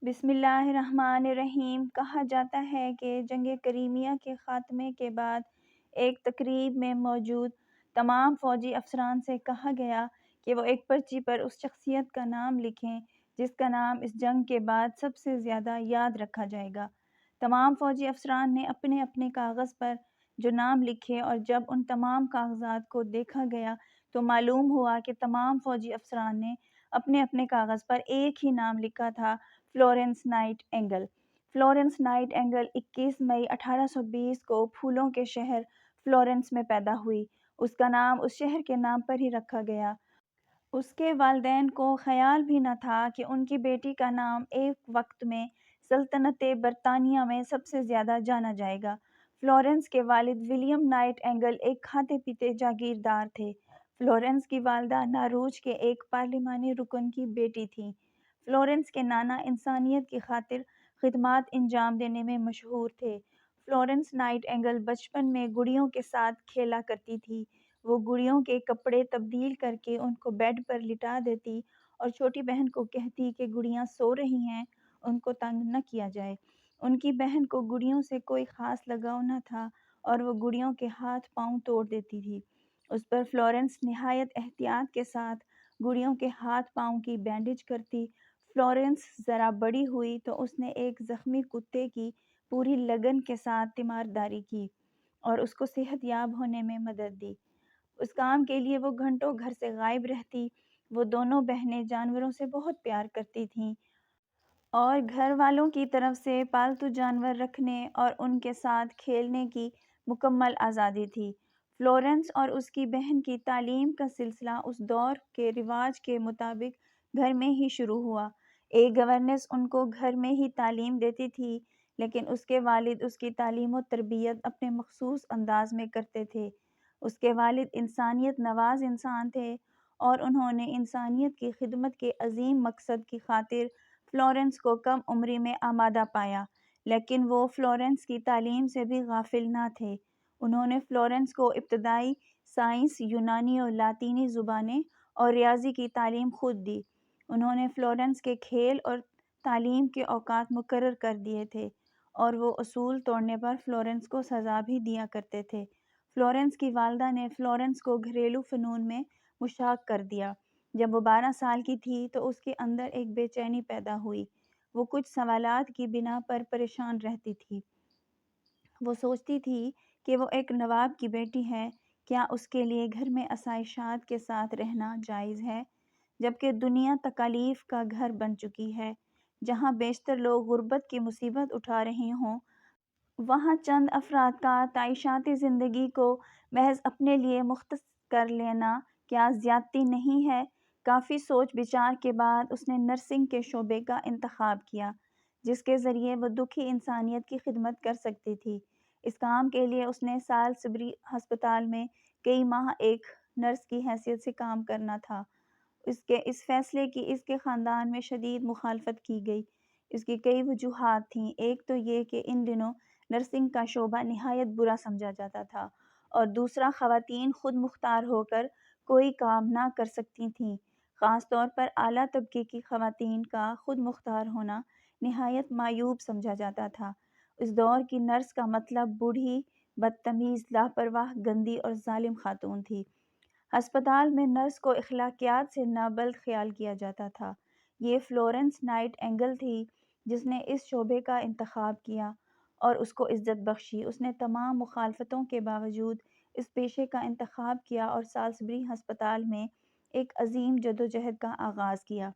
بسم اللہ الرحمن الرحیم۔ کہا جاتا ہے کہ جنگ کریمیہ کے خاتمے کے بعد ایک تقریب میں موجود تمام فوجی افسران سے کہا گیا کہ وہ ایک پرچی پر اس شخصیت کا نام لکھیں جس کا نام اس جنگ کے بعد سب سے زیادہ یاد رکھا جائے گا۔ تمام فوجی افسران نے اپنے اپنے کاغذ پر جو نام لکھے اور جب ان تمام کاغذات کو دیکھا گیا تو معلوم ہوا کہ تمام فوجی افسران نے اپنے اپنے کاغذ پر ایک ہی نام لکھا تھا: فلورنس نائٹ انگل۔ فلورنس نائٹ انگل 21 مئی 1820 کو پھولوں کے شہر فلورنس میں پیدا ہوئی۔ اس کا نام اس شہر کے نام پر ہی رکھا گیا۔ اس کے والدین کو خیال بھی نہ تھا کہ ان کی بیٹی کا نام ایک وقت میں سلطنت برطانیہ میں سب سے زیادہ جانا جائے گا۔ فلورنس کے والد ولیم نائٹ انگل ایک کھاتے پیتے جاگیردار تھے۔ فلورنس کی والدہ ناروج کے ایک پارلیمانی رکن کی بیٹی تھیں۔ فلورنس کے نانا انسانیت کی خاطر خدمات انجام دینے میں مشہور تھے۔ فلورنس نائٹ انگل بچپن میں گڑیوں کے ساتھ کھیلا کرتی تھی۔ وہ گڑیوں کے کپڑے تبدیل کر کے ان کو بیڈ پر لٹا دیتی اور چھوٹی بہن کو کہتی کہ گڑیاں سو رہی ہیں، ان کو تنگ نہ کیا جائے۔ ان کی بہن کو گڑیوں سے کوئی خاص لگاؤ نہ تھا اور وہ گڑیوں کے ہاتھ پاؤں توڑ دیتی تھی۔ اس پر فلورنس نہایت احتیاط کے ساتھ گڑیوں کے ہاتھ پاؤں کی بینڈیج کرتی۔ فلورنس ذرا بڑی ہوئی تو اس نے ایک زخمی کتے کی پوری لگن کے ساتھ تیمارداری کی اور اس کو صحت یاب ہونے میں مدد دی۔ اس کام کے لیے وہ گھنٹوں گھر سے غائب رہتی۔ وہ دونوں بہنیں جانوروں سے بہت پیار کرتی تھیں اور گھر والوں کی طرف سے پالتو جانور رکھنے اور ان کے ساتھ کھیلنے کی مکمل آزادی تھی۔ فلورنس اور اس کی بہن کی تعلیم کا سلسلہ اس دور کے رواج کے مطابق گھر میں ہی شروع ہوا۔ ایک گورنس ان کو گھر میں ہی تعلیم دیتی تھی، لیکن اس کے والد اس کی تعلیم و تربیت اپنے مخصوص انداز میں کرتے تھے۔ اس کے والد انسانیت نواز انسان تھے اور انہوں نے انسانیت کی خدمت کے عظیم مقصد کی خاطر فلورنس کو کم عمری میں آمادہ پایا، لیکن وہ فلورنس کی تعلیم سے بھی غافل نہ تھے۔ انہوں نے فلورنس کو ابتدائی سائنس، یونانی اور لاطینی زبانیں اور ریاضی کی تعلیم خود دی۔ انہوں نے فلورنس کے کھیل اور تعلیم کے اوقات مقرر کر دیے تھے اور وہ اصول توڑنے پر فلورنس کو سزا بھی دیا کرتے تھے۔ فلورنس کی والدہ نے فلورنس کو گھریلو فنون میں مشتاق کر دیا۔ جب وہ 12 سال کی تھی تو اس کے اندر ایک بے چینی پیدا ہوئی۔ وہ کچھ سوالات کی بنا پر پریشان رہتی تھی۔ وہ سوچتی تھی کہ وہ ایک نواب کی بیٹی ہے، کیا اس کے لیے گھر میں آسائشات کے ساتھ رہنا جائز ہے، جبکہ دنیا تکالیف کا گھر بن چکی ہے، جہاں بیشتر لوگ غربت کی مصیبت اٹھا رہے ہوں۔ وہاں چند افراد کا تعیشاتی زندگی کو محض اپنے لیے مختص کر لینا کیا زیادتی نہیں ہے؟ کافی سوچ بچار کے بعد اس نے نرسنگ کے شعبے کا انتخاب کیا، جس کے ذریعے وہ دکھی انسانیت کی خدمت کر سکتی تھی۔ اس کام کے لیے اس نے سالسبری ہسپتال میں کئی ماہ ایک نرس کی حیثیت سے کام کرنا تھا۔ اس کے اس فیصلے کی اس کے خاندان میں شدید مخالفت کی گئی۔ اس کی کئی وجوہات تھیں۔ ایک تو یہ کہ ان دنوں نرسنگ کا شعبہ نہایت برا سمجھا جاتا تھا اور دوسرا خواتین خود مختار ہو کر کوئی کام نہ کر سکتی تھیں۔ خاص طور پر اعلیٰ طبقے کی خواتین کا خود مختار ہونا نہایت معیوب سمجھا جاتا تھا۔ اس دور کی نرس کا مطلب بوڑھی، بدتمیز، لاپرواہ، گندی اور ظالم خاتون تھی۔ ہسپتال میں نرس کو اخلاقیات سے نابلد خیال کیا جاتا تھا۔ یہ فلورنس نائٹ انگل تھی جس نے اس شعبے کا انتخاب کیا اور اس کو عزت بخشی۔ اس نے تمام مخالفتوں کے باوجود اس پیشے کا انتخاب کیا اور سالسبری ہسپتال میں ایک عظیم جدوجہد کا آغاز کیا۔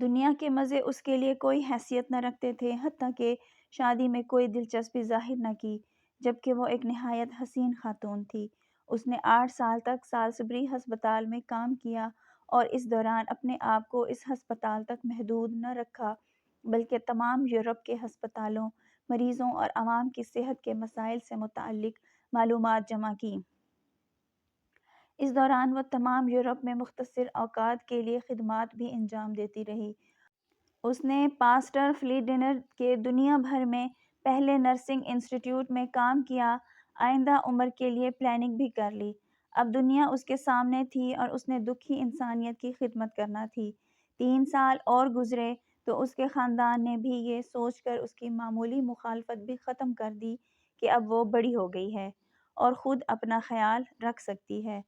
دنیا کے مزے اس کے لیے کوئی حیثیت نہ رکھتے تھے، حتیٰ کہ شادی میں کوئی دلچسپی ظاہر نہ کی، جبکہ وہ ایک نہایت حسین خاتون تھی۔ اس نے 8 سال تک سالسبری ہسپتال میں کام کیا اور اس دوران اپنے آپ کو اس ہسپتال تک محدود نہ رکھا بلکہ تمام یورپ کے ہسپتالوں، مریضوں اور عوام کی صحت کے مسائل سے متعلق معلومات جمع کیں۔ اس دوران وہ تمام یورپ میں مختصر اوقات کے لیے خدمات بھی انجام دیتی رہی۔ اس نے پاسٹر فلیڈنر کے دنیا بھر میں پہلے نرسنگ انسٹی ٹیوٹ میں کام کیا۔ آئندہ عمر کے لیے پلاننگ بھی کر لی۔ اب دنیا اس کے سامنے تھی اور اس نے دکھی انسانیت کی خدمت کرنا تھی۔ 3 سال اور گزرے تو اس کے خاندان نے بھی یہ سوچ کر اس کی معمولی مخالفت بھی ختم کر دی کہ اب وہ بڑی ہو گئی ہے اور خود اپنا خیال رکھ سکتی ہے۔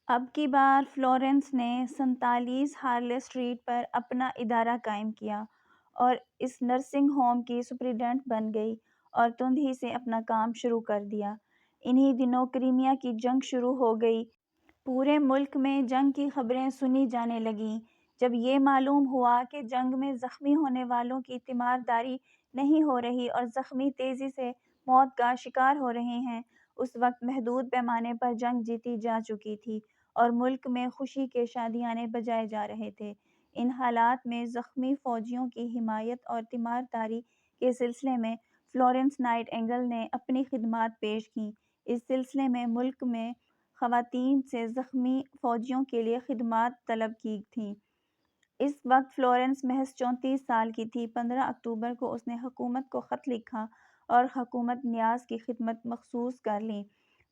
اب کی بار فلورنس نے 47 ہارلے اسٹریٹ پر اپنا ادارہ قائم کیا اور اس نرسنگ ہوم کی سپرنٹینڈنٹ بن گئی اور تند ہی سے اپنا کام شروع کر دیا۔ انہی دنوں کرائمیا کی جنگ شروع ہو گئی۔ پورے ملک میں جنگ کی خبریں سنی جانے لگیں۔ جب یہ معلوم ہوا کہ جنگ میں زخمی ہونے والوں کی تیمارداری نہیں ہو رہی اور زخمی تیزی سے موت کا شکار ہو رہے ہیں، اس وقت محدود پیمانے پر جنگ جیتی جا چکی تھی اور ملک میں خوشی کے شادیانے بجائے جا رہے تھے۔ ان حالات میں زخمی فوجیوں کی حمایت اور تیمارداری کے سلسلے میں فلورنس نائٹ انگل نے اپنی خدمات پیش کیں۔ اس سلسلے میں ملک میں خواتین سے زخمی فوجیوں کے لیے خدمات طلب کی تھیں۔ اس وقت فلورنس محض 34 سال کی تھی۔ 15 اکتوبر کو اس نے حکومت کو خط لکھا اور حکومت نیاز کی خدمت مخصوص کر لی۔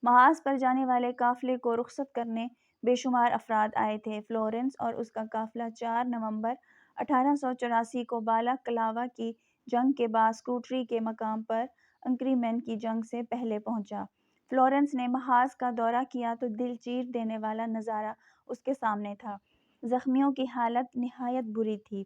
محاذ پر جانے والے قافلے کو رخصت کرنے بے شمار افراد آئے تھے۔ فلورنس اور اس کا قافلہ 4 نومبر 1884 کو بالا کلاوا کی جنگ کے بعد اسکوٹری کے مقام پر انکریمن کی جنگ سے پہلے پہنچا۔ فلورنس نے محاذ کا دورہ کیا تو دل چیر دینے والا نظارہ اس کے سامنے تھا۔ زخمیوں کی حالت نہایت بری تھی۔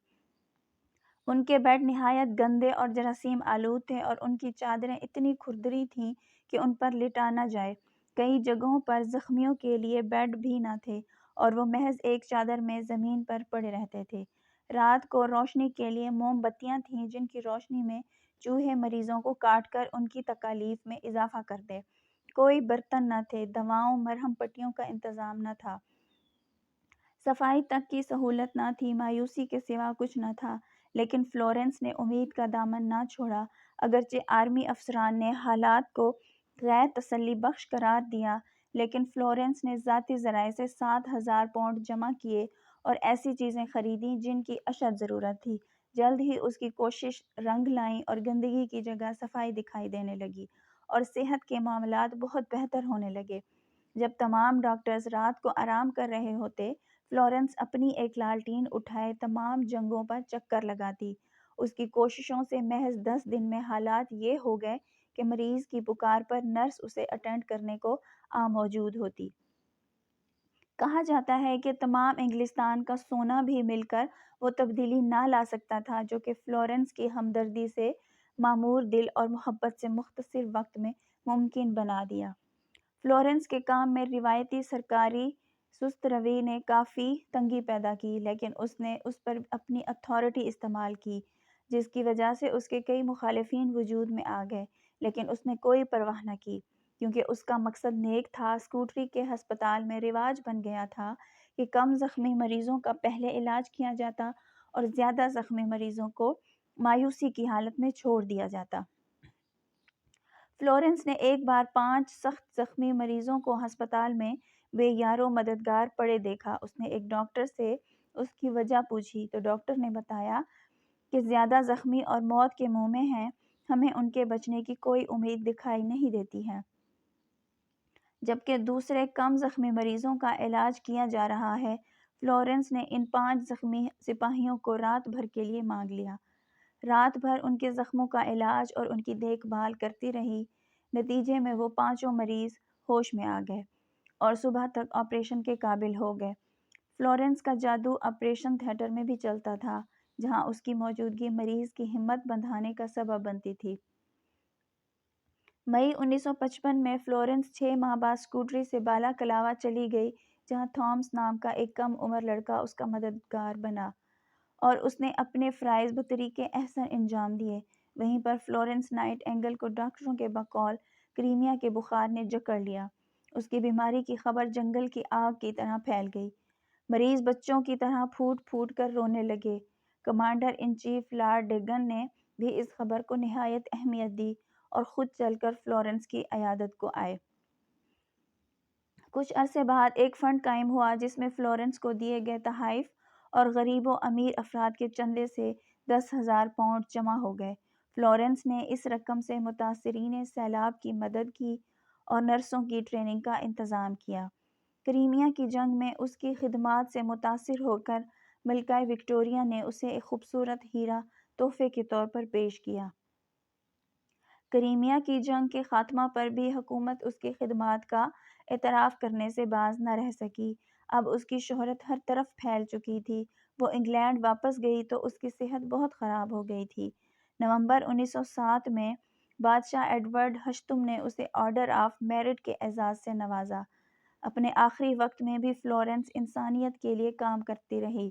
ان کے بیڈ نہایت گندے اور جراثیم آلود تھے اور ان کی چادریں اتنی کھردری تھیں کہ ان پر لٹا نہ جائے۔ کئی جگہوں پر زخمیوں کے لیے بیڈ بھی نہ تھے اور وہ محض ایک چادر میں زمین پر پڑے رہتے تھے۔ رات کو روشنی کے لیے موم بتیاں تھیں جن کی روشنی میں چوہے مریضوں کو کاٹ کر ان کی تکالیف میں اضافہ کرتے۔ کوئی برتن نہ تھے، دواؤں مرہم پٹیوں کا انتظام نہ تھا، صفائی تک کی سہولت نہ تھی۔ مایوسی کے سوا کچھ نہ تھا، لیکن فلورنس نے امید کا دامن نہ چھوڑا۔ اگرچہ آرمی افسران نے حالات کو غیر تسلی بخش قرار دیا، لیکن فلورنس نے ذاتی ذرائع سے 7,000 پاؤنڈ جمع کیے اور ایسی چیزیں خریدیں جن کی اشد ضرورت تھی۔ جلد ہی اس کی کوشش رنگ لائیں اور گندگی کی جگہ صفائی دکھائی دینے لگی اور صحت کے معاملات بہت بہتر ہونے لگے۔ جب تمام ڈاکٹرز رات کو آرام کر رہے ہوتے، فلورنس اپنی ایک لالٹین اٹھائے تمام جنگوں پر چکر لگاتی۔ اس کی کوششوں سے محض 10 دن میں حالات یہ ہو گئے کہ مریض کی پکار پر نرس اسے اٹینڈ کرنے کو موجود ہوتی۔ کہا جاتا ہے کہ تمام انگلستان کا سونا بھی مل کر وہ تبدیلی نہ لا سکتا تھا جو کہ فلورنس کی ہمدردی سے معمور دل اور محبت سے مختصر وقت میں ممکن بنا دیا۔ فلورنس کے کام میں روایتی سرکاری سست روی نے کافی تنگی پیدا کی، لیکن اس نے اس پر اپنی اتھارٹی استعمال کی، جس کی وجہ سے اس کے کئی مخالفین وجود میں آ گئے، لیکن اس نے کوئی پرواہ نہ کی، کیونکہ اس کا مقصد نیک تھا۔ اسکوٹری کے ہسپتال میں رواج بن گیا تھا کہ کم زخمی مریضوں کا پہلے علاج کیا جاتا اور زیادہ زخمی مریضوں کو مایوسی کی حالت میں چھوڑ دیا جاتا۔ فلورنس نے ایک بار 5 سخت زخمی مریضوں کو ہسپتال میں بے یارو مددگار پڑے دیکھا۔ اس نے ایک ڈاکٹر سے اس کی وجہ پوچھی تو ڈاکٹر نے بتایا کہ زیادہ زخمی اور موت کے منہ میں ہیں، ہمیں ان کے بچنے کی کوئی امید دکھائی نہیں دیتی ہے، جبکہ دوسرے کم زخمی مریضوں کا علاج کیا جا رہا ہے۔ فلورنس نے ان 5 زخمی سپاہیوں کو رات بھر کے لیے مانگ لیا۔ رات بھر ان کے زخموں کا علاج اور ان کی دیکھ بھال کرتی رہی۔ نتیجے میں وہ 5 مریض ہوش میں آ گئے اور صبح تک آپریشن کے قابل ہو گئے۔ فلورنس کا جادو آپریشن تھیٹر میں بھی چلتا تھا، جہاں اس کی موجودگی مریض کی ہمت بندھانے کا سبب بنتی تھی۔ مئی 1955 میں فلورنس 6 ماہ بعد اسکوٹری سے بالا کلاوا چلی گئی، جہاں تھامس نام کا ایک کم عمر لڑکا اس کا مددگار بنا اور اس نے اپنے فرائض بطریقِ احسن انجام دیے۔ وہیں پر فلورنس نائٹ انگل کو ڈاکٹروں کے بقول کرائمیا کے بخار نے جکڑ لیا۔ اس کی بیماری کی خبر جنگل کی آگ کی طرح پھیل گئی۔ مریض بچوں کی طرح پھوٹ پھوٹ کر رونے لگے۔ کمانڈر ان چیف لارڈ ڈیگن نے بھی اس خبر کو نہایت اہمیت دی اور خود چل کر فلورنس کی عیادت کو آئے۔ کچھ عرصے بعد ایک فنڈ قائم ہوا جس میں فلورنس کو دیے گئے تحائف اور غریب و امیر افراد کے چندے سے 10,000 پاؤنڈ جمع ہو گئے۔ فلورنس نے اس رقم سے متاثرین سیلاب کی مدد کی اور نرسوں کی ٹریننگ کا انتظام کیا۔ کرائمیا کی جنگ میں اس کی خدمات سے متاثر ہو کر ملکہ وکٹوریہ نے اسے ایک خوبصورت ہیرا تحفے کے طور پر پیش کیا۔ کریمیا کی جنگ کے خاتمہ پر بھی حکومت اس کی خدمات کا اعتراف کرنے سے باز نہ رہ سکی۔ اب اس کی شہرت ہر طرف پھیل چکی تھی۔ وہ انگلینڈ واپس گئی تو اس کی صحت بہت خراب ہو گئی تھی۔ نومبر 1907 میں بادشاہ ایڈورڈ ہشتم نے اسے آرڈر آف میرٹ کے اعزاز سے نوازا۔ اپنے آخری وقت میں بھی فلورنس انسانیت کے لیے کام کرتی رہی۔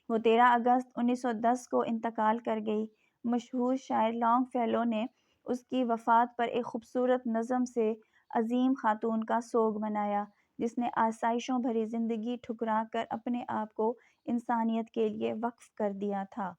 وہ 13 اگست 1910 کو انتقال کر گئی۔ مشہور شاعر لانگ فیلو نے اس کی وفات پر ایک خوبصورت نظم سے عظیم خاتون کا سوگ منایا، جس نے آسائشوں بھری زندگی ٹھکرا کر اپنے آپ کو انسانیت کے لیے وقف کر دیا تھا۔